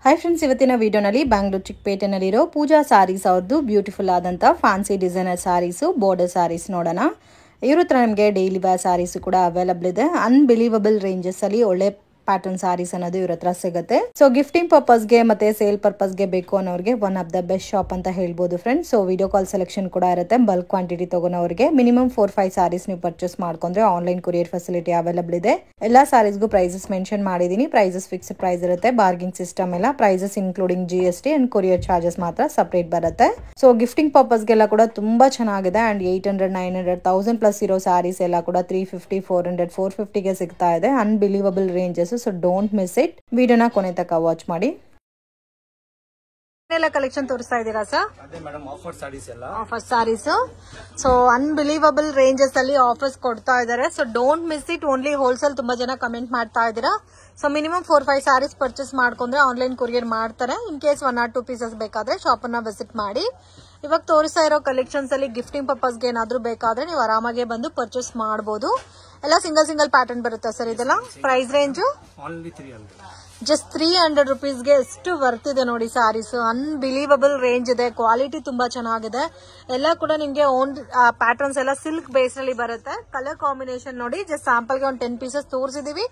Hi friends ಇವತ್ತಿನ ವಿಡಿಯೋನಲ್ಲಿ ಬ್ಯಾಂಗ್ಳೂರ್ ಚಿಕ್ಕಪೇಟೆನಲ್ಲಿರೋ ಪೂಜಾ ಸಾರೀಸ್ ಅವರದು ಬ್ಯೂಟಿಫುಲ್ ಆದಂತ fancy designer sarees border sarees ನೋಡೋಣ ಇವರ ಹತ್ರ ನಮಗೆ ಡೈಲಿ ವೇರ್ ಸಾರೀಸ್ ಕೂಡ ಅವೈಲೇಬಲ್ ಇದೆ ಅನ್ಬಿಲೀವಬಲ್ ರೇಂಜಸ್ ಅಲ್ಲಿ ಒಳ್ಳೆ ಪ್ಯಾಟರ್ನ್ ಸಾರೀಸ್ ಅನ್ನೋದು ಇವರ ಹತ್ರ ಸಿಗುತ್ತೆ ಸೊ ಗಿಫ್ಟಿಂಗ್ ಪರ್ಪಸ್ ಗೆ ಮತ್ತೆ ಸೇಲ್ ಪರ್ಪಸ್ ಗೆ ಬೇಕು ಅನ್ನೋರಿಗೆ one of the best shop ಅಂತ ಹೇಳ್ಬೋದು friends so video call selection ಕೂಡ ಇರುತ್ತೆ ಬಲ್ಕ್ ಕ್ವಾಂಟಿಟಿ ತಗೋನವರಿಗೆ ಮಿನಿಮಮ್ 4-5 ಸಾರೀಸ್ ನೀವು ಪರ್ಚೇಸ್ ಮಾಡ್ಕೊಂಡ್ರೆ ಆನ್ಲೈನ್ ಕೊರಿಯರ್ ಫೆಸಿಲಿಟಿ ಅವೈಲೇಬಲ್ ಇದೆ ಎಲ್ಲಾ ಸಾರೀಸ್ಗೂ ಪ್ರೈಸಸ್ ಮೆನ್ಷನ್ ಮಾಡಿದೀನಿ ಪ್ರೈಸಸ್ ಫಿಕ್ಸ್ಡ್ ಪ್ರೈಸ್ ಇರುತ್ತೆ ಬಾರ್ಗಿಂಗ್ ಸಿಸ್ಟಮ್ ಎಲ್ಲ prices including GST and courier charges ಮಾತ್ರ ಸಪರೇಟ್ ಬರುತ್ತೆ ಸೊ ಗಿಫ್ಟಿಂಗ್ ಪರ್ಪಸ್ ಗೆಲ್ಲ ಕೂಡ ತುಂಬಾ ಚೆನ್ನಾಗಿದೆ ಅಂಡ್ 800 900 1000 ಪ್ಲಸ್ ಇರೋ ಸಾರೀಸ್ ಎಲ್ಲ ಕೂಡ 350 400 450 ಗೆ ಸಿಗ್ತಾ ಇದೆ unbelievable ranges so don't miss it ವಿಡಿಯೋನ ಕೊನೆ ತನಕ ವಾಚ್ ಮಾಡಿ ಎಲ್ಲ ಕಲೆಕ್ಷನ್ ತೋರಿಸ್ತಾ ಇದ್ದೀರಾ ಸರ್ ಅದೇ ಮೇಡಂ ಆಫರ್ ಸಾರೀಸ್ ಎಲ್ಲ offer sarees so unbelievable ranges ಅಲ್ಲಿ ಆಫರ್ಸ್ ಕೊಡ್ತಾ ಇದ್ದಾರೆ so don't miss it only wholesale ತುಂಬಾ ಜನ ಕಮೆಂಟ್ ಮಾಡ್ತಾ ಇದ್ದೀರಾ ಸೊ ಮಿನಿಮಮ್ 4-5 ಸಾರೀಸ್ ಪರ್ಚೇಸ್ ಮಾಡ್ಕೊಂಡ್ರೆ ಆನ್ಲೈನ್ ಕೊರಿಯರ್ ಮಾಡ್ತಾರೆ ಇನ್ ಕೇಸ್ 1 or 2 ಪೀಸಸ್ ಬೇಕಾದ್ರೆ ಶಾಪ್ ಅನ್ನ ವಿಸಿಟ್ ಮಾಡಿ ಇವಾಗ ತೋರಿಸ್ತಾ ಇರೋ ಕಲೆಕ್ಷನ್ಸ್ ಅಲ್ಲಿ ಗಿಫ್ಟಿಂಗ್ ಪರ್ಪಸ್ ಗೆ ಏನಾದ್ರೂ ಬೇಕಾದ್ರೆ ನೀವು ಆರಾಮಾಗಿ ಬಂದು ಪರ್ಚೇಸ್ ಮಾಡಬಹುದು ಎಲ್ಲ ಸಿಂಗಲ್ ಪ್ಯಾಟರ್ನ್ ಬರುತ್ತೆ ಸರ್ ಇದೆಲ್ಲ price range only 300 just 300 rupees ಗೆ ಎಷ್ಟು ವರ್ತ್ ಇದೆ ನೋಡಿ ಸಾರೀಸ್ ಅನ್ಬಿಲೀವಬಲ್ ರೇಂಜ್ ಇದೆ ಕ್ವಾಲಿಟಿ ತುಂಬಾ ಚೆನ್ನಾಗಿದೆ ಎಲ್ಲ ಕೂಡ ನಿಮ್ಗೆ ಓನ್ ಪ್ಯಾಟರ್ನ್ಸ್ ಎಲ್ಲ ಸಿಲ್ಕ್ ಬೇಸ್ ನಲ್ಲಿ ಬರುತ್ತೆ ಕಲರ್ ಕಾಂಬಿನೇಷನ್ ನೋಡಿ ಜಸ್ಟ್ ಸ್ಯಾಂಪಲ್ ಗೆ ಒಂದು 10 ಪೀಸಸ್ ತೋರಿಸಿದೀವಿ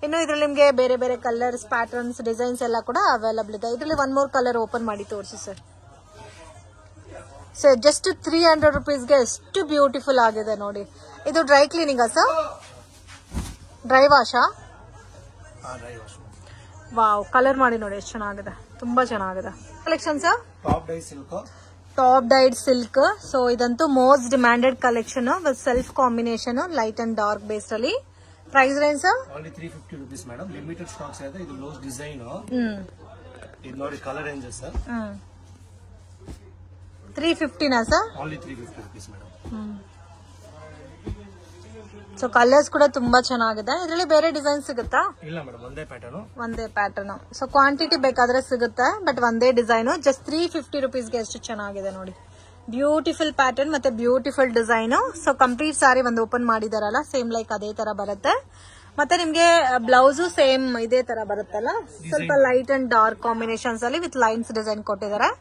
ಇನ್ನು ಇದ್ರಲ್ಲಿ ನಿಮ್ಗೆ ಬೇರೆ ಬೇರೆ ಕಲರ್ಸ್ ಪ್ಯಾಟರ್ನ್ಸ್ ಡಿಸೈನ್ಸ್ ಎಲ್ಲ ಕೂಡ ಅವೈಲೇಬಲ್ ಇದೆ ಇದರಲ್ಲಿ 1 more ಕಲರ್ ಓಪನ್ ಮಾಡಿ ತೋರಿಸಿ ಸರ್ ಸೊ ಜಸ್ಟ್ 300 rupees ಗೆ ಎಷ್ಟು ಬ್ಯೂಟಿಫುಲ್ ಆಗಿದೆ ನೋಡಿ ಇದು ಡ್ರೈ ಕ್ಲೀನಿಂಗ್ ಸರ್ ಡ್ರೈ ವಾಶಾ ವಾವ್ ಕಲರ್ ಮಾಡಿ ನೋಡಿ ಎಷ್ಟು ಚೆನ್ನಾಗಿದೆ ತುಂಬಾ ಚೆನ್ನಾಗಿದೆ collection sir top dyed silk so ಇದಂತೂ most demanded collection with self combination light and dark base ಅಲ್ಲಿ price range sir only 350 rupees madam limited stocks ಇದೆ ಇದು ಲೋಸ್ ಡಿಸೈನ್ ಇದು ನೋಡಿ ಕಲರ್ ರೇಂಜಸ್ ಸರ್ 350 ನಾ sir only 350 rupees madam so colours ಕೂಡ ತುಂಬಾ ಚೆನ್ನಾಗಿದೆ ಇದರಲ್ಲಿ ಬೇರೆ ಡಿಸೈನ್ ಸಿಗುತ್ತಾ ಇಲ್ಲ ಮೇಡಂ ಒಂದೇ ಪ್ಯಾಟರ್ನ್ ಸೊ ಕ್ವಾಂಟಿಟಿ ಬೇಕಾದ್ರೆ ಸಿಗುತ್ತೆ ಬಟ್ ಒಂದೇ ಡಿಸೈನ್ ಜಸ್ಟ್ 350 rupees ಗೆ ಎಷ್ಟು ಚೆನ್ನಾಗಿದೆ ನೋಡಿ ಬ್ಯೂಟಿಫುಲ್ ಪ್ಯಾಟರ್ನ್ ಮತ್ತೆ ಬ್ಯೂಟಿಫುಲ್ ಡಿಸೈನ್ ಸೊ ಕಂಪ್ಲೀಟ್ ಸಾರಿ ಒಂದು ಓಪನ್ ಮಾಡಿದಾರಲ್ಲ ಸೇಮ್ ಲೈಕ್ ಅದೇ ತರ ಬರುತ್ತೆ ಮತ್ತೆ ನಿಮ್ಗೆ ಬ್ಲೌಸ್ ಸೇಮ್ ಇದೇ ತರ ಬರುತ್ತಲ್ಲ ಸ್ವಲ್ಪ ಲೈಟ್ ಅಂಡ್ ಡಾರ್ಕ್ ಕಾಂಬಿನೇಷನ್ಸ್ ಅಲ್ಲಿ ವಿತ್ ಲೈನ್ಸ್ ಡಿಸೈನ್ ಕೊಟ್ಟಿದ್ದಾರೆ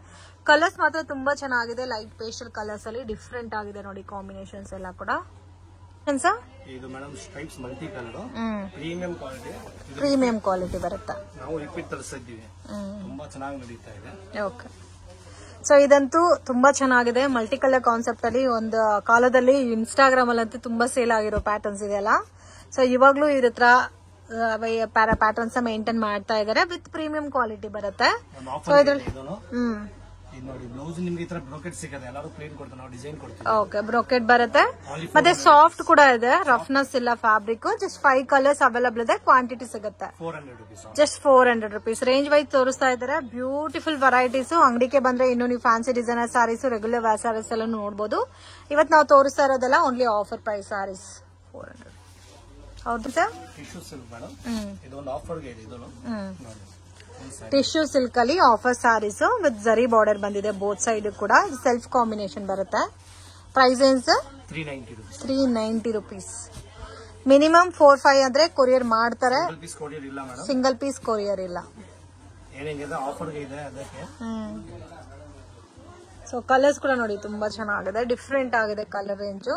ಕಲರ್ಸ್ ಮಾತ್ರ ತುಂಬಾ ಚೆನ್ನಾಗಿದೆ ಲೈಟ್ ಪೇಸ್ಟಲ್ ಕಲರ್ಸ್ ಅಲ್ಲಿ ಡಿಫ್ರೆಂಟ್ ಆಗಿದೆ ನೋಡಿ ಕಾಂಬಿನೇಷನ್ಸ್ ಎಲ್ಲ ಕೂಡ ಇದು madam stripes multi colour premium quality ಬರುತ್ತೆ ನಾವು ರಿಪೀಟ್ ತರಿಸಿದ್ದೀವಿ ತುಂಬಾ ಚೆನ್ನಾಗಿ ನಡೀತಾ ಇದೆ ಓಕೆ ಸೊ ಇದಂತೂ ತುಂಬಾ ಚೆನ್ನಾಗಿದೆ ಮಲ್ಟಿ ಕಲರ್ ಕಾನ್ಸೆಪ್ಟ್ ಅಲ್ಲಿ ಒಂದು ಕಾಲದಲ್ಲಿ ಇನ್ಸ್ಟಾಗ್ರಾಮ್ ಅಲ್ಲಂತೂ ತುಂಬಾ ಸೇಲ್ ಆಗಿರೋ ಪ್ಯಾಟರ್ನ್ಸ್ ಇದೆಯಲ್ಲ ಸೊ ಇವಾಗ್ಲೂ ಇದ್ರ ಹತ್ರ ಪ್ಯಾಟರ್ನ್ಸ್ ಮೇಂಟೈನ್ ಮಾಡ್ತಾ ಇದಾರೆ ವಿತ್ ಪ್ರೀಮಿಯಂ ಕ್ವಾಲಿಟಿ ಬರುತ್ತೆ ಸೊ ಇದ್ರಲ್ಲಿ ಓಕೆ ಬ್ರೋಕೆಟ್ ಬರುತ್ತೆ ಮತ್ತೆ ಸಾಫ್ಟ್ ಕೂಡ ಇದೆ ರಫ್ನೆಸ್ ಇಲ್ಲ ಫ್ಯಾಬ್ರಿಕ್ ಜಸ್ಟ್ 5 ಕಲರ್ಸ್ ಅವೈಲೇಬಲ್ ಇದೆ ಕ್ವಾಂಟಿಟಿ ಸಿಗುತ್ತೆ ಜಸ್ಟ್ 400 rupees ರೇಂಜ್ ವೈಸ್ ತೋರಿಸ್ತಾ ಇದ್ದಾರೆ ಬ್ಯೂಟಿಫುಲ್ ವೆರೈಟೀಸ್ ಅಂಗಡಿಗೆ ಬಂದ್ರೆ ಇನ್ನು ನೀವು fancy designer sarees regular wear sarees ಎಲ್ಲ ನೋಡಬಹುದು ಇವತ್ತು ನಾವು ತೋರಿಸ್ತಾ ಇರೋದೆಲ್ಲ ಓನ್ಲಿ ಆಫರ್ ಪ್ರೈಸ್ ಸಾರೀಸ್ 400 ಹೌದು ಸರ್ ಟಿಶ್ಯೂ ಸಿಲ್ಕ್ ಅಲ್ಲಿ offer sarees with zari border ಬಂದಿದೆ ಬೋತ್ ಸೈಡ್ ಕೂಡ ಸೆಲ್ಫ್ ಕಾಂಬಿನೇಷನ್ ಬರುತ್ತೆ ಪ್ರೈಸ್ ಏನ್ ಸರ್ 390 rupees ಮಿನಿಮಮ್ 4-5 ಅಂದ್ರೆ ಕೊರಿಯರ್ ಮಾಡ್ತಾರೆ ಸಿಂಗಲ್ ಪೀಸ್ ಕೊರಿಯರ್ ಇಲ್ಲ ಸೊ ಕಲರ್ಸ್ ಕೂಡ ನೋಡಿ ತುಂಬಾ ಚೆನ್ನಾಗಿದೆ ಡಿಫ್ರೆಂಟ್ ಆಗಿದೆ colour range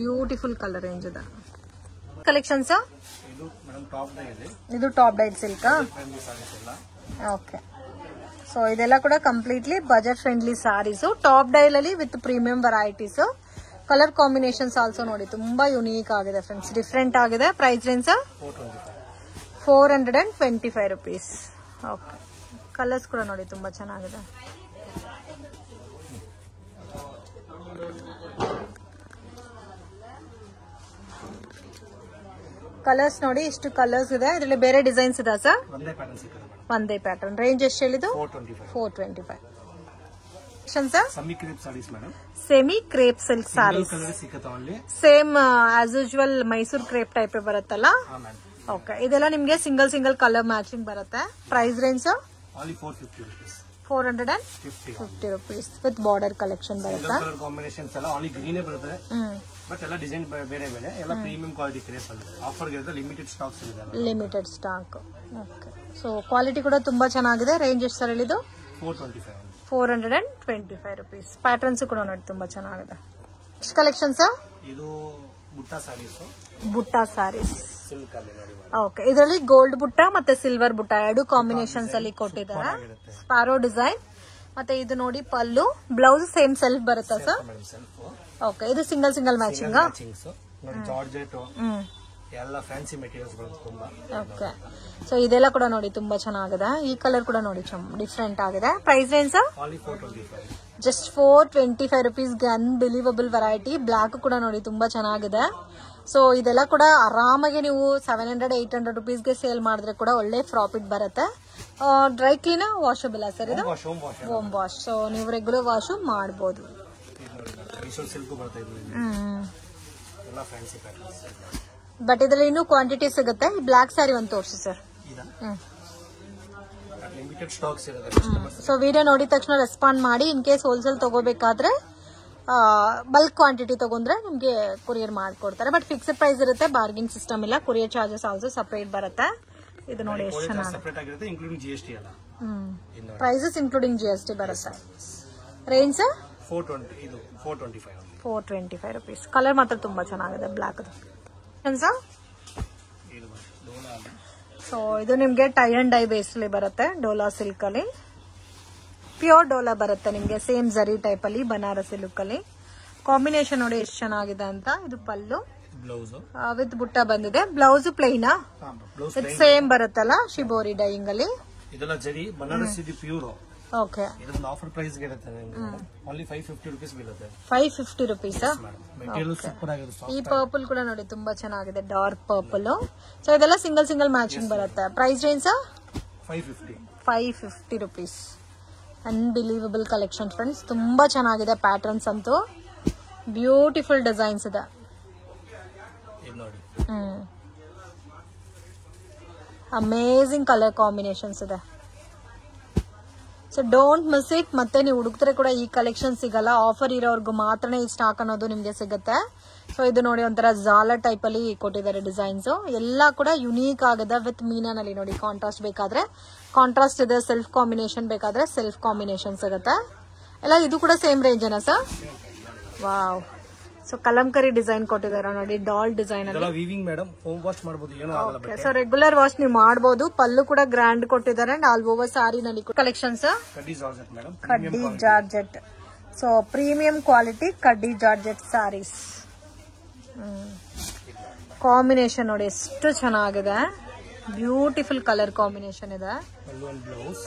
beautiful colour range ಇದೆ ಕಲೆಕ್ಷನ್ಸ್ ಇದು top dyed silk okay so ಇದೆಲ್ಲ ಕೂಡ completely budget friendly sarees top dyed ಅಲ್ಲಿ with premium varieties colour combinations also ನೋಡಿ ತುಂಬಾ ಯುನೀಕ್ ಆಗಿದೆ ಫ್ರೆಂಡ್ಸ್ ಡಿಫ್ರೆಂಟ್ ಆಗಿದೆ price range 425 rupees okay colours ಕೂಡ ನೋಡಿ ತುಂಬಾ ಚೆನ್ನಾಗಿದೆ ಕಲರ್ಸ್ ನೋಡಿ ಇಷ್ಟು ಕಲರ್ಸ್ ಇದೆ ಇದರಲ್ಲಿ ಬೇರೆ ಡಿಸೈನ್ಸ್ ಇದೆ ಸರ್ ಒಂದೇ ಪ್ಯಾಟರ್ನ್ ರೇಂಜ್ ಎಷ್ಟು ಹೇಳಿದ್ದು 425 semi crepe silk sarees same as usual Mysore crepe type ಬರುತ್ತಲ್ಲ ಓಕೆ ಇದೆಲ್ಲ ನಿಮ್ಗೆ ಸಿಂಗಲ್ ಕಲರ್ ಮ್ಯಾಚಿಂಗ್ ಬರುತ್ತೆ price range 450 rupees with border collection ಬರುತ್ತಾ. ಕಲರ್ ಕಾಂಬಿನೇಷನ್ಸ್ ಎಲ್ಲ ಆನ್ಲಿ ಗ್ರೀನೇ ಬರುತ್ತೆ, ಬಟ್ ಎಲ್ಲ ಡಿಸೈನ್ ಬೇರೆ ಬೇರೆ, ಎಲ್ಲ ಪ್ರೀಮಿಯಂ ಕ್ವಾಲಿಟಿ ಕ್ರೇಪ್ ಅಲ್ಲಿ ಆಫರ್ ಗೆ ಲಿಮಿಟೆಡ್ ಸ್ಟಾಕ್ಸ್ ಇದೆ. Limited stock. Okay, so quality ಕೂಡ ತುಂಬಾ ಚೆನ್ನಾಗಿದೆ. ರೇಂಜ್ ಎಷ್ಟು ಸರ್ ಹೇಳಿದ್ದು? 425 rupees. ಪ್ಯಾಟರ್ನ್ಸ್ ಕೂಡ ನೋಡಿ ತುಂಬಾ ಚೆನ್ನಾಗಿದೆ. ಎಷ್ಟು ಕಲೆಕ್ಷನ್ಸ್? ಇದು ಬುಟ್ಟ ಸ್ಯಾರೀಸ್. ಓಕೆ, ಇದರಲ್ಲಿ ಗೋಲ್ಡ್ ಬುಟ್ಟ ಮತ್ತೆ ಸಿಲ್ವರ್ ಬುಟ್ಟ ಎರಡು ಕಾಂಬಿನೇಷನ್ಸ್ ಅಲ್ಲಿ ಕೊಟ್ಟಿದ್ದಾರೆ. ಸ್ಪಾರೋ ಡಿಸೈನ್ ಮತ್ತೆ ಇದು ನೋಡಿ ಪಲ್ಲು. ಬ್ಲೌಸ್ ಸೇಮ್ ಸೆಲ್ಫ್ ಬರುತ್ತಾ ಸರ್? ಓಕೆ, ಇದು ಸಿಂಗಲ್ ಮ್ಯಾಚಿಂಗ್. ಎಲ್ಲ ಫ್ಯಾನ್ಸಿ ಮೆಟೀರಿಯಲ್ಸ್ ಬರುತ್ತೆ ತುಂಬಾ. ಓಕೆ, ಸೊ ಇದೆಲ್ಲ ಕೂಡ ನೋಡಿ ತುಂಬಾ ಚೆನ್ನಾಗಿದೆ. ಈ ಕಲರ್ ಕೂಡ ನೋಡಿ ಡಿಫ್ರೆಂಟ್ ಆಗಿದೆ. ಪ್ರೈಸ್ ರೇಂಜ್ ಜಸ್ಟ್ 425 rupeesಗೆ ಅನ್ಬಿಲೀವಬಲ್ ವೆರೈಟಿ. ಬ್ಲಾಕ್ ಕೂಡ ನೋಡಿ ತುಂಬಾ ಚೆನ್ನಾಗಿದೆ. ಸೊ ಇದೆಲ್ಲ ಕೂಡ ಆರಾಮಾಗಿ ನೀವು 700-800 rupeesಗೆ ಸೇಲ್ ಮಾಡಿದ್ರೆ ಕೂಡ ಒಳ್ಳೆ ಪ್ರಾಫಿಟ್ ಬರುತ್ತೆ. ಡ್ರೈ ಕ್ಲೀನ್ ವಾಷಬಲ್ ಸರ್ ಇದು? Home wash. ಸೊ ನೀವು ರೆಗ್ಯುಲರ್ ವಾಶ್ ಮಾಡಬಹುದು. ಬಟ್ ಇದರಲ್ಲಿ ಇನ್ನೂ ಕ್ವಾಂಟಿಟಿ ಸಿಗುತ್ತೆ. ಈ ಬ್ಲಾಕ್ ಸ್ಯಾರಿ ಒಂದು ತೋರಿಸಿ ಸರ್. ಸೊ ವಿಡಿಯೋ ನೋಡಿದ ತಕ್ಷಣ ರೆಸ್ಪಾಂಡ್ ಮಾಡಿ. ಇನ್ ಕೇಸ್ ಹೋಲ್ಸೇಲ್ ತಗೋಬೇಕಾದ್ರೆ ಬಲ್ಕ್ ಕ್ವಾಂಟಿಟಿ ತಗೊಂಡ್ರೆ ನಿಮ್ಗೆ ಕೊರಿಯರ್ ಮಾಡ್ಕೊಡ್ತಾರೆ. ಬಟ್ ಫಿಕ್ಸ್ಡ್ ಪ್ರೈಸ್ ಇರುತ್ತೆ, ಬಾರ್ಗಿಂಗ್ ಸಿಸ್ಟಮ್ ಇಲ್ಲ. ಕೊರಿಯರ್ ಚಾರ್ಜಸ್ ಆಲ್ಸೋ ಸಪರೇಟ್ ಬರುತ್ತೆ. ಇದು ನೋಡಿ ಎಷ್ಟು ಚೆನ್ನಾಗಿದೆ. ಪ್ರೈಸಸ್ ಇನ್ಕ್ಲೂಡಿಂಗ್ GST ಬರುತ್ತೆ. Range 425 rupees. ಕಲರ್ ಮಾತ್ರ ತುಂಬಾ ಚೆನ್ನಾಗಿದೆ ಬ್ಲಾಕ್. ಸೊ ಇದು ನಿಮ್ಗೆ ಟೈ ಅಂಡ್ ಡೈ ಬೇಸ್ ಅಲ್ಲಿ ಬರುತ್ತೆ. ಡೋಲಾ ಸಿಲ್ಕ್ ಅಲ್ಲಿ ಪ್ಯೂರ್ ಡೋಲಾ ಬರುತ್ತೆ ನಿಮ್ಗೆ. ಸೇಮ್ ಜರಿ ಟೈಪ್ ಅಲ್ಲಿ ಬನಾರಸಿ ಲುಕ್ ಅಲ್ಲಿ. ಕಾಂಬಿನೇಷನ್ ನೋಡಿ ಎಷ್ಟು ಚೆನ್ನಾಗಿದೆ ಅಂತ. ಇದು ಪಲ್ಲು ವಿತ್ ಬುಟ್ಟ ಬಂದಿದೆ. ಬ್ಲೌಸ್ ಪ್ಲೈನಾ? ಇದು ಸೇಮ್ ಬರುತ್ತಲ್ಲ ಶಿಬೋರಿ ಡೈಯಿಂಗ್ ಅಲ್ಲಿ. ಇದೆಲ್ಲ ಜರಿ ಬನಾರಸಿ ಪ್ಯೂರ್. ಓಕೆ, ಇದೊಂದು ಆಫರ್ ಪ್ರೈಸ್ ಗೆ ಇರುತ್ತೆ. ಓನ್ಲಿ 550 rupees ಬೀಳುತ್ತೆ. 550 rupees. ಮೆಟೀರಿಯಲ್ ಸೂಪರ್ ಆಗಿದೆ. ಈ ಪರ್ಪಲ್ ಕೂಡ ನೋಡಿ ತುಂಬಾ ಚೆನ್ನಾಗಿದೆ, ಡಾರ್ಕ್ ಪರ್ಪಲ್. ಸೊ ಇದೆಲ್ಲ ಸಿಂಗಲ್ ಮ್ಯಾಚಿಂಗ್ ಬರುತ್ತೆ. Price range 550 rupees. Unbelievable collection friends. ತುಂಬಾ ಚೆನ್ನಾಗಿದೆ. ಪ್ಯಾಟರ್ನ್ಸ್ ಅಂತೂ ಬ್ಯೂಟಿಫುಲ್ ಡಿಸೈನ್ಸ್ ಇದೆ. ಅಮೇಜಿಂಗ್ ಕಲರ್ ಕಾಂಬಿನೇಷನ್ಸ್ ಇದೆ. So don't miss it. ಮತ್ತೆ ನೀವು ಹುಡುಕ್ತಾರೆ ಕೂಡ ಈ ಕಲೆಕ್ಷನ್ ಸಿಗಲ್ಲ. ಆಫರ್ ಇರೋರ್ಗು ಮಾತ್ರನೇ ಈ ಸ್ಟಾಕ್ ಅನ್ನೋದು ನಿಮ್ಗೆ ಸಿಗುತ್ತೆ. ಸೊ ಇದು ನೋಡಿ ಒಂಥರ ಜಾಲ ಟೈಪ್ ಅಲ್ಲಿ ಕೊಟ್ಟಿದ್ದಾರೆ ಡಿಸೈನ್ಸ್. ಎಲ್ಲ ಕೂಡ ಯುನೀಕ್ ಆಗಿದೆ. ವಿತ್ ಮೀನಾನಲ್ಲಿ ನೋಡಿ ಕಾಂಟ್ರಾಸ್ಟ್ ಬೇಕಾದ್ರೆ ಕಾಂಟ್ರಾಸ್ಟ್ ಇದೆ, ಸೆಲ್ಫ್ ಕಾಂಬಿನೇಷನ್ ಬೇಕಾದ್ರೆ ಸೆಲ್ಫ್ ಕಾಂಬಿನೇಷನ್ ಸಿಗುತ್ತೆ. ಎಲ್ಲ ಇದು ಕೂಡ ಸೇಮ್ ರೇಂಜ್ ಏನಾ sir? Wow. So Kalamkari design ಕೊಟ್ಟಿದ್ದಾರೆ ನೋಡಿ, ಡಾಲ್ ಡಿಸೈನ್ ಅಲ್ಲಿ. ಸೊ ರೆಗ್ಯುಲರ್ ವಾಶ್ ನೀವು ಮಾಡಬಹುದು. ಪಲ್ಲು ಕೂಡ ಗ್ರ್ಯಾಂಡ್ ಕೊಟ್ಟಿದ್ದಾರೆ. ಆಲ್ ಓವರ್ ಸಾರಿ ನಲ್ಲಿ ಕಲೆಕ್ಷನ್ಸ್ ಕಡ್ಡಿ ಜಾರ್ಜೆಟ್. ಸೊ ಪ್ರೀಮಿಯಂ ಕ್ವಾಲಿಟಿ ಕಡ್ಡಿ ಜಾರ್ಜೆಟ್ ಸಾರೀಸ್. ಕಾಂಬಿನೇಷನ್ ನೋಡಿ ಎಷ್ಟು ಚೆನ್ನಾಗಿದೆ. ಬ್ಯೂಟಿಫುಲ್ ಕಲರ್ ಕಾಂಬಿನೇಷನ್ ಇದೆ.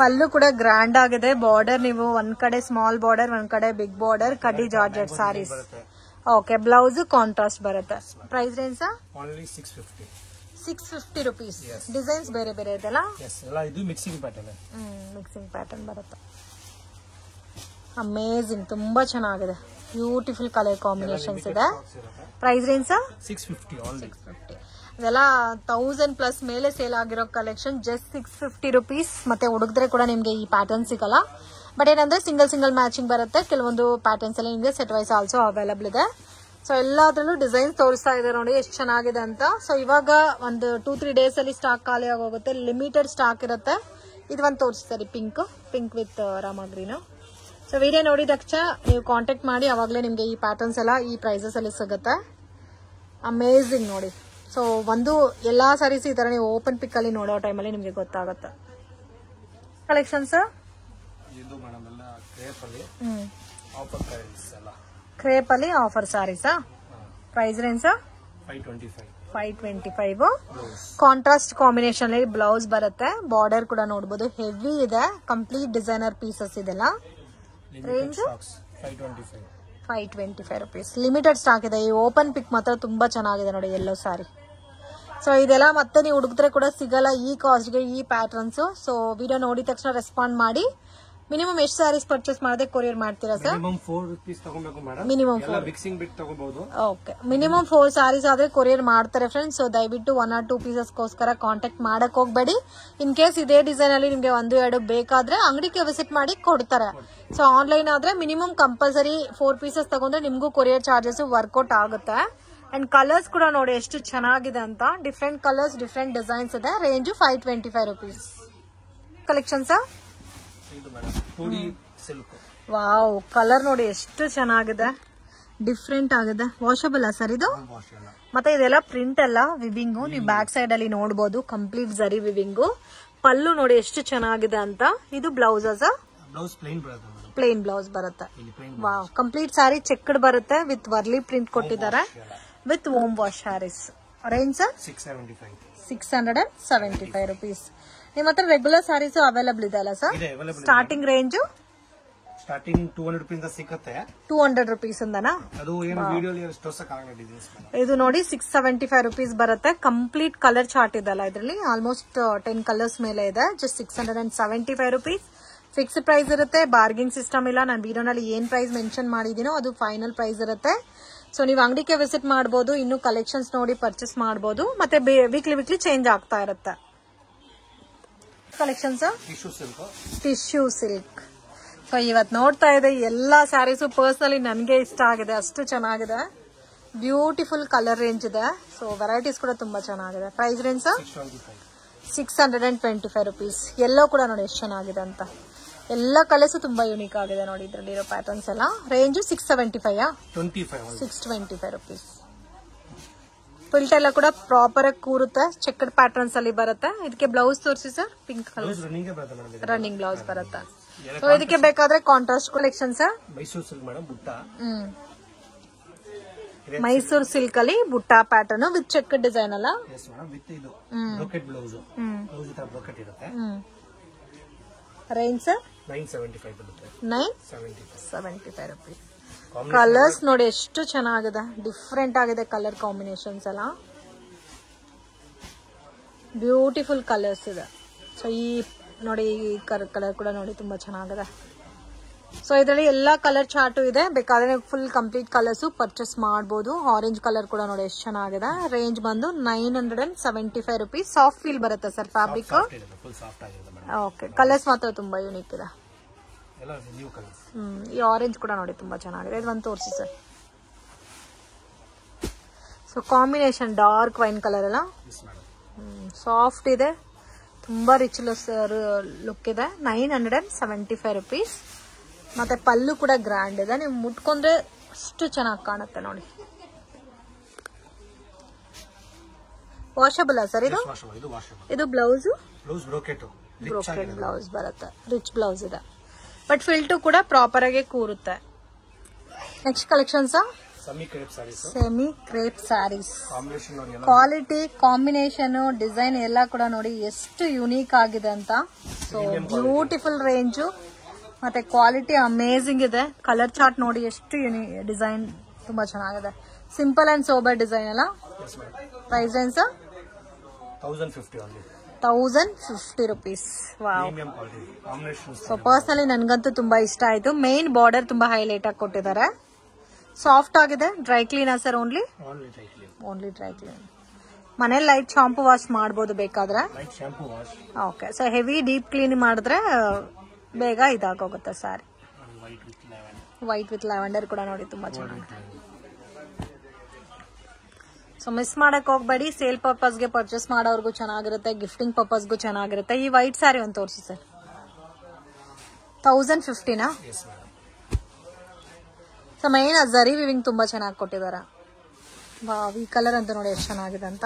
ಪಲ್ಲು ಕೂಡ ಗ್ರ್ಯಾಂಡ್ ಆಗಿದೆ. ಬಾರ್ಡರ್ ನೀವು ಒಂದ್ ಕಡೆ ಸ್ಮಾಲ್ ಬಾರ್ಡರ್, ಒಂದ್ ಕಡೆ ಬಿಗ್ ಬಾರ್ಡರ್. ಕಡ್ಡಿ georgette sarees. Okay, blouse contrast ಬರುತ್ತೆ. Price range 650 rupees. ಡಿಸೈನ್ಸ್ ಬೇರೆ ಬೇರೆ ಇದೆಲ್ಲ. ಮಿಕ್ಸಿಂಗ್ ಪ್ಯಾಟರ್ನ್ ಬರುತ್ತೆ. ಅಮೇಜಿಂಗ್, ತುಂಬಾ ಚೆನ್ನಾಗಿದೆ. ಬ್ಯೂಟಿಫುಲ್ ಕಲರ್ ಕಾಂಬಿನೇಷನ್ಸ್ ಇದೆ. Price range 650. ಇದೆಲ್ಲ 1000+ ಮೇಲೆ ಸೇಲ್ ಆಗಿರೋ ಕಲೆಕ್ಷನ್. Just 650 rupees. ಮತ್ತೆ ಹುಡುಗಿದ್ರೆ ಕೂಡ ನಿಮ್ಗೆ ಈ ಪ್ಯಾಟರ್ನ್ ಸಿಗಲ್ಲ. ಬಟ್ ಏನಂದ್ರೆ ಸಿಂಗಲ್ ಮ್ಯಾಚಿಂಗ್ ಬರುತ್ತೆ. ಕೆಲವೊಂದು ಪ್ಯಾಟರ್ನ್ಸ್ ಎಲ್ಲ ನಿಮಗೆ ಸೆಟ್ ವೈಸ್ ಆಲ್ಸೋ ಅವೈಲಬಲ್ ಇದೆ. ಸೊ ಎಲ್ಲಾದ್ರಲ್ಲೂ ಡಿಸೈನ್ಸ್ ತೋರಿಸ್ತಾ ಇದೆ ನೋಡಿ ಎಷ್ಟು ಚೆನ್ನಾಗಿದೆ ಅಂತ. ಸೊ ಇವಾಗ ಒಂದು 2-3 days ಅಲ್ಲಿ ಸ್ಟಾಕ್ ಖಾಲಿ ಆಗೋಗುತ್ತೆ. ಲಿಮಿಟೆಡ್ ಸ್ಟಾಕ್ ಇರುತ್ತೆ. ಇದು ಒಂದು ತೋರಿಸ್ತಾರೆ pink with Rama green. So video ನೋಡಿದ ತಕ್ಷಣ ನೀವು ಕಾಂಟ್ಯಾಕ್ಟ್ ಮಾಡಿ. ಅವಾಗಲೇ ನಿಮ್ಗೆ ಈ ಪ್ಯಾಟರ್ನ್ಸ್ ಎಲ್ಲ ಈ ಪ್ರೈಸಸ್ ಅಲ್ಲಿ ಸಿಗುತ್ತೆ. ಅಮೇಜಿಂಗ್ ನೋಡಿ. ಸೊ ಒಂದು ಎಲ್ಲಾ ಸಾರೀಸ್ ಈ ತರ ನೀವು ಓಪನ್ ಪಿಕ್ ಅಲ್ಲಿ ನೋಡೋ ಟೈಮಲ್ಲಿ ನಿಮ್ಗೆ ಗೊತ್ತಾಗುತ್ತೆ. ಕಲೆಕ್ಷನ್ಸ್ ಕ್ರೇಪ್ ಅಲ್ಲಿ ಆಫರ್ ಸಾರೀಸಾ? Price range 525. ಕಾಂಟ್ರಾಸ್ಟ್ ಕಾಂಬಿನೇಷನ್ ಅಲ್ಲಿ ಬ್ಲೌಸ್ ಬರುತ್ತೆ. ಬಾರ್ಡರ್ ಕೂಡ ನೋಡಬಹುದು, ಹೆವಿ ಇದೆ. ಕಂಪ್ಲೀಟ್ ಡಿಸೈನರ್ ಪೀಸಸ್ ಇದೆಲ್ಲ. Range 525 rupees. ಲಿಮಿಟೆಡ್ ಸ್ಟಾಕ್ ಇದೆ. ಈ ಓಪನ್ ಪಿಕ್ ಮಾತ್ರ ತುಂಬಾ ಚೆನ್ನಾಗಿದೆ ನೋಡಿ, ಯೆಲ್ಲೋ ಸಾರಿ. ಸೊ ಇದೆಲ್ಲ ಮತ್ತೆ ನೀವು ಹುಡುಕಿದ್ರೆ ಕೂಡ ಸಿಗಲ್ಲ ಈ ಕಾಸ್ಟ್ಗೆ ಈ ಪ್ಯಾಟರ್ನ್ಸ್. ಸೊ ವಿಡಿಯೋ ನೋಡಿದ ತಕ್ಷಣ ರೆಸ್ಪಾಂಡ್ ಮಾಡಿ. ಮಿನಿಮಮ್ ಎಷ್ಟು ಸ್ಯಾರೀಸ್ ಪರ್ಚೇಸ್ ಮಾಡದೆ ಕೊರಿಯರ್ ಮಾಡ್ತೀರಾ ಸರ್? ಮಿನಿಮಮ್ 4 rupees ತಗೋಬೇಕು ಮೇಡಮ್. ಮಿನಿಮಮ್ ಎಲ್ಲ ಮಿಕ್ಸಿಂಗ್ ಬಿಟ್ ತಗೋಬಹುದು. ಓಕೆ, ಮಿನಿಮಮ್ 4 ಸ್ಯಾರೀಸ್ ಆದ್ರೆ ಕೊರಿಯರ್ ಮಾಡ್ತಾರೆ ಫ್ರೆಂಡ್ಸ್. ಸೊ ದಯವಿಟ್ಟು 1 or 2 ಪೀಸಸ್ಗೋಸ್ಕರ ಕಾಂಟ್ಯಾಕ್ಟ್ ಮಾಡಕ್ ಹೋಗ್ಬೇಡಿ. ಇನ್ ಕೇಸ್ ಇದೇ ಡಿಸೈನ್ ಅಲ್ಲಿ ನಿಮ್ಗೆ 1-2 ಬೇಕಾದ್ರೆ ಅಂಗಡಿಗೆ ವಿಸಿಟ್ ಮಾಡಿ ಕೊಡ್ತಾರೆ. ಸೊ ಆನ್ಲೈನ್ ಆದ್ರೆ ಮಿನಿಮಮ್ ಕಂಪಲ್ಸರಿ 4 ಪೀಸಸ್ ತಗೊಂಡ್ರೆ ನಿಮ್ಗೂ ಕೊರಿಯರ್ ಚಾರ್ಜಸ್ ವರ್ಕೌಟ್ ಆಗುತ್ತೆ. ಅಂಡ್ ಕಲರ್ಸ್ ಕೂಡ ನೋಡಿ ಎಷ್ಟು ಚೆನ್ನಾಗಿದೆ ಅಂತ. ಡಿಫ್ರೆಂಟ್ ಕಲರ್ಸ್, ಡಿಫ್ರೆಂಟ್ ಡಿಸೈನ್ಸ್ ಇದೆ. Range 525 rupees. Collections wow, colour ನೋಡಿ ಎಷ್ಟು ಚೆನ್ನಾಗಿದೆ, ಡಿಫ್ರೆಂಟ್ ಆಗಿದೆ. ವಾಷಬಲ್ ಸರ್ ಇದು? ಮತ್ತೆ ಇದೆಲ್ಲ ಪ್ರಿಂಟ್ ಎಲ್ಲ ವಿವಿಂಗು, ನೀವು ಬ್ಯಾಕ್ ಸೈಡ್ ಅಲ್ಲಿ ನೋಡಬಹುದು. ಕಂಪ್ಲೀಟ್ ಜರಿ ವಿವಿಂಗು. ಪಲ್ಲು ನೋಡಿ ಎಷ್ಟು ಚೆನ್ನಾಗಿದೆ ಅಂತ. ಇದು ಬ್ಲೌಸ್ ಪ್ಲೇನ್ ಬ್ಲೌಸ್ ಬರುತ್ತೆ. ವಾವ್, ಕಂಪ್ಲೀಟ್ ಸ್ಯಾರಿ ಚೆಕ್ಡ್ ಬರುತ್ತೆ ವಿತ್ ವರ್ಲಿ ಪ್ರಿಂಟ್ ಕೊಟ್ಟಿದ್ದಾರೆ with home wash sarees. Range 675 rupees. ನಿಮ್ಮ ಹತ್ರ ರೆಗ್ಯುಲರ್ ಸ್ಯಾರೀಸ್ ಅವೈಲಬಲ್ ಇದೆ ಅಲ್ಲ sir? Starting range starting 200 rupees ಸಿಗುತ್ತೆ. 200 rupees ಇಂದನಾ? ಅದು ಏನು ವಿಡಿಯೋಲಿ ತೋರ್ಸಕ್ಕೆ ಆಗಲ್ಲ ಡಿಸೈನ್ಸ್. ಇದು ನೋಡಿ 675 rupees ಬರುತ್ತೆ. ಕಂಪ್ಲೀಟ್ ಕಲರ್ ಚಾರ್ಟ್ ಇದೆಲ್ಲ ಇದರಲ್ಲಿ. ಆಲ್ಮೋಸ್ಟ್ 10 ಕಲರ್ಸ್ ಮೇಲೆ ಇದೆ. Just 675 rupees. ಫಿಕ್ಸ್ಡ್ ಪ್ರೈಸ್ ಇರುತ್ತೆ, ಬಾರ್ಗಿಂಗ್ ಸಿಸ್ಟಮ್ ಇಲ್ಲ. ನಾನು ವಿಡಿಯೋನಲ್ಲಿ ಏನ್ ಪ್ರೈಸ್ ಮೆನ್ಷನ್ ಮಾಡಿದೀನೋ ಅದು ಫೈನಲ್ ಪ್ರೈಸ್ ಇರುತ್ತೆ. ಸೊ ನೀವು ಅಂಗಡಿಗೆ ವಿಸಿಟ್ ಮಾಡಬಹುದು, ಇನ್ನು ಕಲೆಕ್ಷನ್ಸ್ ನೋಡಿ ಪರ್ಚೇಸ್ ಮಾಡಬಹುದು. ಮತ್ತೆ ವೀಕ್ಲಿ ಚೇಂಜ್ ಆಗ್ತಾ ಇರುತ್ತೆ. Collections tissue silk. ಸೊ ಇವತ್ತು ನೋಡ್ತಾ ಇದೆ ಎಲ್ಲಾ ಸ್ಯಾರೀಸು ಪರ್ಸನಲಿ ನನಗೆ ಇಷ್ಟ ಆಗಿದೆ, ಅಷ್ಟು ಚೆನ್ನಾಗಿದೆ. ಬ್ಯೂಟಿಫುಲ್ ಕಲರ್ ರೇಂಜ್ ಇದೆ. ಸೊ ವೆರೈಟೀಸ್ ಕೂಡ ತುಂಬಾ ಚೆನ್ನಾಗಿದೆ. Price range 625 rupees. ಎಲ್ಲೋ ಕೂಡ ನೋಡಿ ಎಷ್ಟು ಚೆನ್ನಾಗಿದೆ ಅಂತ. ಎಲ್ಲ ಕಲರ್ಸ್ ತುಂಬಾ ಯೂನಿಕ್ ಆಗಿದೆ ನೋಡಿ ಇದ್ರಲ್ಲಿರೋ ಪ್ಯಾಟರ್ನ್ಸ್ ಎಲ್ಲ. Range 625 rupees. ಫಿಲ್ಟ್ ಎಲ್ಲ ಕೂಡ ಪ್ರಾಪರ್ ಆಗಿ ಕೂರುತ್ತೆ. ಚೆಕ್ಡ್ ಪ್ಯಾಟರ್ನ್ಸ್ ಅಲ್ಲಿ ಬರುತ್ತೆ. ಇದಕ್ಕೆ ಬ್ಲೌಸ್ ತೋರಿಸಿ sir. Pink colour running blouse ಬರುತ್ತೆ. ಸೊ ಇದಕ್ಕೆ ಬೇಕಾದ್ರೆ contrast collection sir. Mysuru silk ಅಲ್ಲಿ ಬುಟ್ಟ ಪ್ಯಾಟರ್ನ್ ವಿತ್ ಚೆಕ್ ಡಿಸೈನ್ ಅಲ್ಲ. Range sir 975 rupees. ಕಲರ್ಸ್ ನೋಡಿ ಎಷ್ಟು ಚೆನ್ನಾಗಿದೆ, ಡಿಫ್ರೆಂಟ್ ಆಗಿದೆ ಕಲರ್ ಕಾಂಬಿನೇಷನ್ಸ್ ಎಲ್ಲ. ಬ್ಯೂಟಿಫುಲ್ ಕಲರ್ಸ್ ಇದೆ. ಸೊ ಈ ನೋಡಿ ಈ ಕಲರ್ ಕೂಡ ನೋಡಿ ತುಂಬಾ ಚೆನ್ನಾಗಿದೆ. ಸೊ ಇದರಲ್ಲಿ ಎಲ್ಲಾ ಕಲರ್ ಚಾರ್ಟು ಇದೆ. ಬೇಕಾದ್ರೆ ಫುಲ್ ಕಂಪ್ಲೀಟ್ ಕಲರ್ಸ್ ಪರ್ಚೇಸ್ ಮಾಡಬಹುದು. ಆರೆಂಜ್ ಕಲರ್ ಕೂಡ ನೋಡಿ ಎಷ್ಟು ಚೆನ್ನಾಗಿದೆ. ರೇಂಜ್ ಬಂದು 975 rupees. ಸಾಫ್ಟ್ ಫೀಲ್ ಬರುತ್ತೆ ಸರ್ ಫ್ಯಾಬ್ರಿಕ್. ಓಕೆ, ಕಲರ್ಸ್ ಮಾತ್ರ ತುಂಬಾ ಯೂನಿಕ್ ಇದೆ. ಈ ಆರೆಂಜ್ ಕೂಡ ನೋಡಿ ತುಂಬಾ ಚೆನ್ನಾಗಿದೆ. ಇದು ಒಂದು ತೋರಿಸಿ sir. So combination dark wine colour ಅಲ್ಲ, ಸಾಫ್ಟ್ ಇದೆ, ತುಂಬಾ ರಿಚ್ ಲುಕ್ ಇದೆ. 975 rupees. ಮತ್ತೆ ಪಲ್ಲು ಕೂಡ ಗ್ರ್ಯಾಂಡ್ ಇದೆ. ನೀವು ಮುಟ್ಕೊಂಡ್ರೆ ಅಷ್ಟು ಚೆನ್ನಾಗಿ ಕಾಣುತ್ತೆ ನೋಡಿ. ವಾಷಬಲ್ ಸರ್ ಇದು? ಇದು ಬ್ಲೌಸ್ ಬ್ರೋಕೆಟ್ ಬ್ಲೌಸ್ ಬರುತ್ತೆ. ರಿಚ್ ಬ್ಲೌಸ್ ಇದೆ, ಬಟ್ ಫಿಲ್ಟು ಕೂಡ ಪ್ರಾಪರ್ ಆಗಿ ಕೂರುತ್ತೆ. Next collections semi crepe sarees. Quality, combination, design ಎಲ್ಲ ಕೂಡ ನೋಡಿ ಎಷ್ಟು ಯುನೀಕ್ ಆಗಿದೆ ಅಂತ. ಸೊ ಬ್ಯೂಟಿಫುಲ್ ರೇಂಜು ಮತ್ತೆ ಕ್ವಾಲಿಟಿ ಅಮೇಜಿಂಗ್ ಇದೆ. ಕಲರ್ ಚಾರ್ಟ್ ನೋಡಿ ಎಷ್ಟು ಡಿಸೈನ್ ತುಂಬಾ ಚೆನ್ನಾಗಿದೆ. ಸಿಂಪಲ್ ಅಂಡ್ ಸೋಬರ್ ಡಿಸೈನ್ ಅಲ್ಲ. Price range 1050 rupees. Wow. So personally ನನ್ಗಂತೂ ತುಂಬಾ ಇಷ್ಟ ಆಯ್ತು. ಮೇನ್ ಬಾರ್ಡರ್ ತುಂಬಾ ಹೈಲೈಟ್ ಆಗಿ ಕೊಟ್ಟಿದ್ದಾರೆ. ಸಾಫ್ಟ್ ಆಗಿದೆ. ಡ್ರೈ ಕ್ಲೀನಾ ಸರ್? Only dry clean. ಮನೇಲಿ ಲೈಟ್ ಶಾಂಪೂ ವಾಶ್ ಮಾಡಬಹುದು ಬೇಕಾದ್ರೆ. Okay. So heavy deep clean ಮಾಡಿದ್ರೆ ಬೇಗ ಇದಾಗೋಗುತ್ತೆ ಸ್ಯಾರಿ. ವೈಟ್ ವಿತ್ ಲ್ಯಾವೆಂಡರ್ ಕೂಡ ನೋಡಿ ತುಂಬಾ ಚೆನ್ನಾಗಿದೆ. ಸೊ ಮಿಸ್ ಮಾಡಕ್ ಹೋಗ್ಬೇಡಿ. ಸೇಲ್ ಪರ್ಪಸ್ಗೆ ಪರ್ಚೇಸ್ ಮಾಡೋರ್ಗು ಚೆನ್ನಾಗಿರುತ್ತೆ, ಗಿಫ್ಟಿಂಗ್ ಪರ್ಪಸ್ಗೂ ಚೆನ್ನಾಗಿರುತ್ತೆ. ಈ ವೈಟ್ ಸ್ಯಾರಿ ಒಂದು ತೋರಿಸಿ ಸರ್. 1050ನಾ? ಸೊ ಮೈನ್ ಜರಿ ವಿವಿಂಗ್ ತುಂಬಾ ಚೆನ್ನಾಗಿ ಕೊಟ್ಟಿದ್ದಾರೆ. ಈ ಕಲರ್ ಅಂತ ನೋಡಿ ಎಷ್ಟು ಚೆನ್ನಾಗಿದೆ ಅಂತ.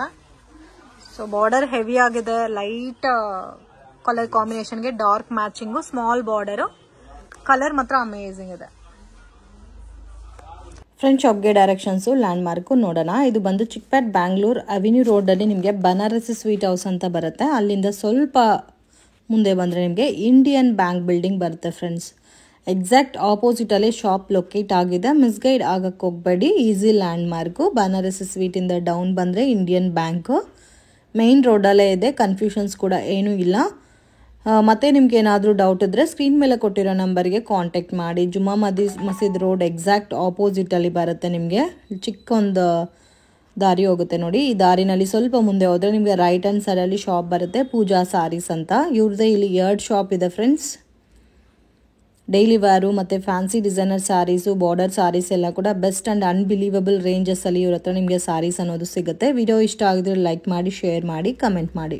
ಸೊ ಬಾರ್ಡರ್ ಹೆವಿ ಆಗಿದೆ. ಲೈಟ್ ಕಲರ್ ಕಾಂಬಿನೇಷನ್ಗೆ dark matching, small border. Colour ಮಾತ್ರ ಅಮೇಜಿಂಗ್ ಇದೆ. ಫ್ರೆಂಡ್ ಶಾಪ್ಗೆ ಡೈರೆಕ್ಷನ್ಸು ಲ್ಯಾಂಡ್ ಮಾರ್ಕು ನೋಡೋಣ. ಇದು ಬಂದು ಚಿಕ್ಪೇಟ್ ಬ್ಯಾಂಗ್ಳೂರ್ ಅವೆನ್ಯೂ ರೋಡಲ್ಲಿ ನಿಮಗೆ ಬನಾರಸಿ ಸ್ವೀಟ್ ಹೌಸ್ ಅಂತ ಬರುತ್ತೆ. ಅಲ್ಲಿಂದ ಸ್ವಲ್ಪ ಮುಂದೆ ಬಂದರೆ ನಿಮಗೆ ಇಂಡಿಯನ್ ಬ್ಯಾಂಕ್ ಬಿಲ್ಡಿಂಗ್ ಬರುತ್ತೆ ಫ್ರೆಂಡ್ಸ್. ಎಕ್ಸಾಕ್ಟ್ ಆಪೋಸಿಟಲ್ಲಿ ಶಾಪ್ ಲೊಕೇಟ್ ಆಗಿದೆ. ಮಿಸ್ಗೈಡ್ ಆಗಕ್ಕೆ ಹೋಗಬೇಡಿ. Easy landmark. ಬನಾರಸಿ ಸ್ವೀಟಿಂದ ಡೌನ್ ಬಂದರೆ ಇಂಡಿಯನ್ ಬ್ಯಾಂಕು. ಮೇನ್ ರೋಡಲ್ಲೇ ಇದೆ. ಕನ್ಫ್ಯೂಷನ್ಸ್ ಕೂಡ ಏನೂ ಇಲ್ಲ. ಮತ್ತು ನಿಮ್ಗೆ ಏನಾದರೂ ಡೌಟ್ ಇದ್ದರೆ ಸ್ಕ್ರೀನ್ ಮೇಲೆ ಕೊಟ್ಟಿರೋ ನಂಬರ್ಗೆ ಕಾಂಟ್ಯಾಕ್ಟ್ ಮಾಡಿ. ಜುಮ್ಮಾ ಮಸೀದ್ ರೋಡ್ ಎಕ್ಸಾಕ್ಟ್ ಆಪೋಸಿಟಲ್ಲಿ ಬರುತ್ತೆ. ನಿಮಗೆ ಚಿಕ್ಕ ಒಂದು ದಾರಿ ಹೋಗುತ್ತೆ ನೋಡಿ. ಈ ದಾರಿನಲ್ಲಿ ಸ್ವಲ್ಪ ಮುಂದೆ ಹೋದರೆ ನಿಮಗೆ ರೈಟ್ ಹ್ಯಾಂಡ್ ಸೈಡಲ್ಲಿ ಶಾಪ್ ಬರುತ್ತೆ, ಪೂಜಾ ಸಾರೀಸ್ ಅಂತ. ಇವ್ರದ್ದೇ ಇಲ್ಲಿ 2 ಶಾಪ್ ಇದೆ ಫ್ರೆಂಡ್ಸ್. ಡೈಲಿ ವೇರು ಮತ್ತು fancy designer sarees, border sarees ಎಲ್ಲ ಕೂಡ ಬೆಸ್ಟ್ ಆ್ಯಂಡ್ ಅನ್ಬಿಲೀವಬಲ್ ರೇಂಜಸ್ಸಲ್ಲಿ ಇವ್ರ ಹತ್ರ ನಿಮಗೆ ಸ್ಯಾರೀಸ್ ಅನ್ನೋದು ಸಿಗುತ್ತೆ. ವಿಡಿಯೋ ಇಷ್ಟ ಆಗಿದ್ರೆ ಲೈಕ್ ಮಾಡಿ, ಶೇರ್ ಮಾಡಿ, ಕಮೆಂಟ್ ಮಾಡಿ.